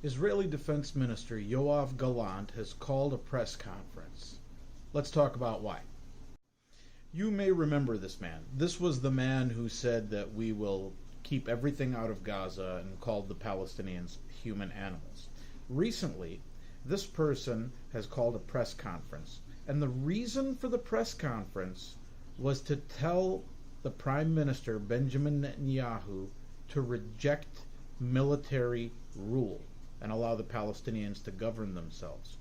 Israeli Defense Minister Yoav Galant has called a press conference. Let's talk about why. You may remember this man. This was the man who said that we will keep everything out of Gaza and called the Palestinians human animals. Recently, this person has called a press conference, and the reason for the press conference was to tell the Prime Minister Benjamin Netanyahu to reject military rule and allow the Palestinians to govern themselves.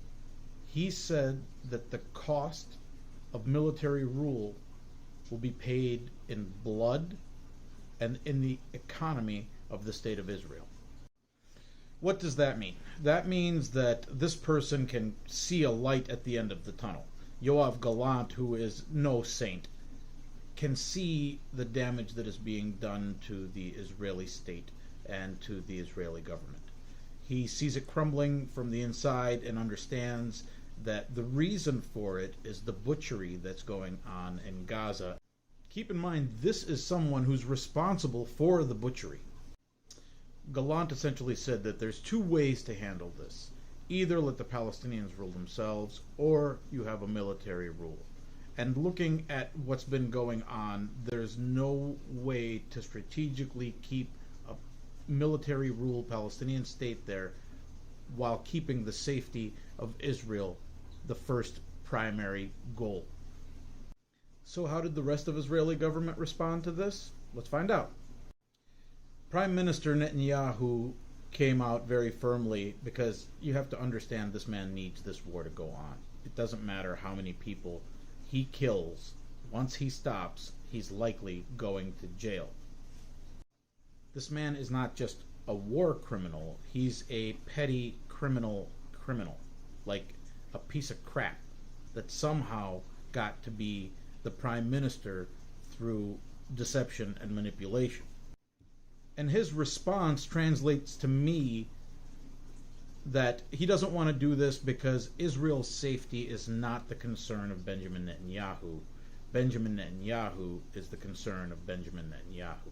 He said that the cost of military rule will be paid in blood and in the economy of the State of Israel. What does that mean? That means that this person can see a light at the end of the tunnel. Yoav Galant, who is no saint, can see the damage that is being done to the Israeli state and to the Israeli government. He sees it crumbling from the inside and understands that the reason for it is the butchery that's going on in Gaza. Keep in mind, this is someone who's responsible for the butchery. Galant essentially said that there's two ways to handle this. Either let the Palestinians rule themselves, or you have a military rule. And looking at what's been going on, there's no way to strategically keep a military rule Palestinian state there while keeping the safety of Israel the first primary goal. So how did the rest of Israeli government respond to this? Let's find out. Prime Minister Netanyahu came out very firmly, because you have to understand this man needs this war to go on. It doesn't matter how many people he kills. Once he stops, he's likely going to jail. This man is not just a war criminal, he's a petty criminal, like a piece of crap that somehow got to be the prime minister through deception and manipulation. And his response translates to me that he doesn't want to do this because Israel's safety is not the concern of Benjamin Netanyahu. Benjamin Netanyahu is the concern of Benjamin Netanyahu.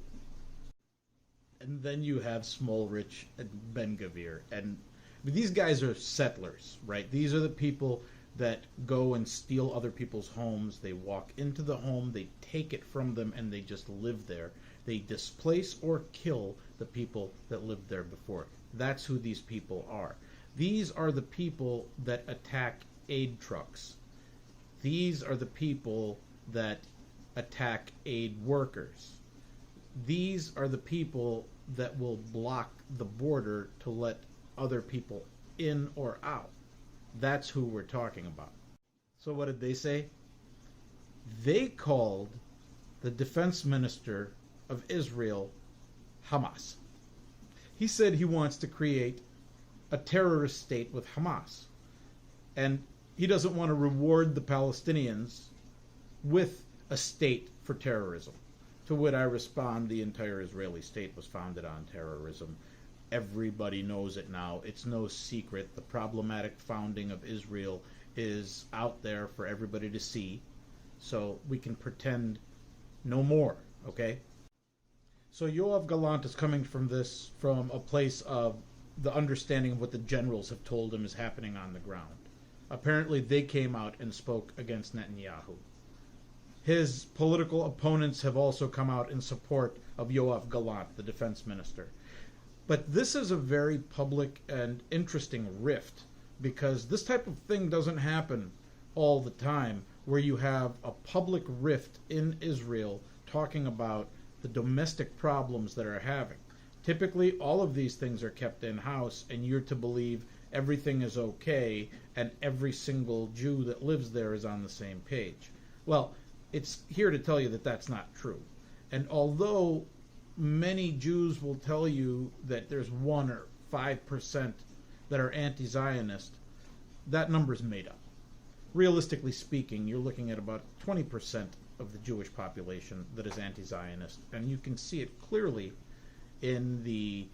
And then you have Smolrich and Ben-Gvir. And these guys are settlers, right? These are the people that go and steal other people's homes. They walk into the home, they take it from them, and they just live there. They displace or kill the people that lived there before. That's who these people are. These are the people that attack aid trucks. These are the people that attack aid workers. These are the people that will block the border to let other people in or out. That's who we're talking about. So what did they say? They called the defense minister of Israel Hamas. He said he wants to create a terrorist state with Hamas. And he doesn't want to reward the Palestinians with a state for terrorism. To which I respond, the entire Israeli state was founded on terrorism. Everybody knows it now. It's no secret. The problematic founding of Israel is out there for everybody to see. So we can pretend no more, okay? So Yoav Galant is coming from a place of the understanding of what the generals have told him is happening on the ground. Apparently they came out and spoke against Netanyahu. His political opponents have also come out in support of Yoav Galant, the defense minister. But this is a very public and interesting rift, because this type of thing doesn't happen all the time, where you have a public rift in Israel talking about the domestic problems that are having. Typically, all of these things are kept in-house, and you're to believe everything is okay, and every single Jew that lives there is on the same page. Well, it's here to tell you that that's not true. And although many Jews will tell you that there's 1 or 5% that are anti-Zionist, that number's made up. Realistically speaking, you're looking at about 20% of the Jewish population that is anti-Zionist, and you can see it clearly in the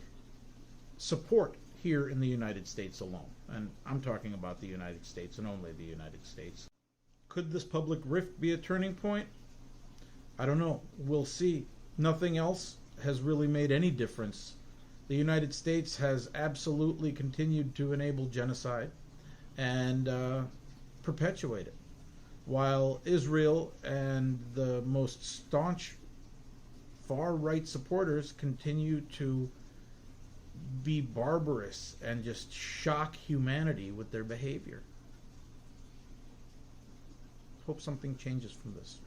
support here in the United States alone. And I'm talking about the United States and only the United States. Could this public rift be a turning point? I don't know. We'll see. Nothing else has really made any difference The United States has absolutely continued to enable genocide and perpetuate it, while Israel and the most staunch far-right supporters continue to be barbarous and just shock humanity with their behavior. Hope something changes from this.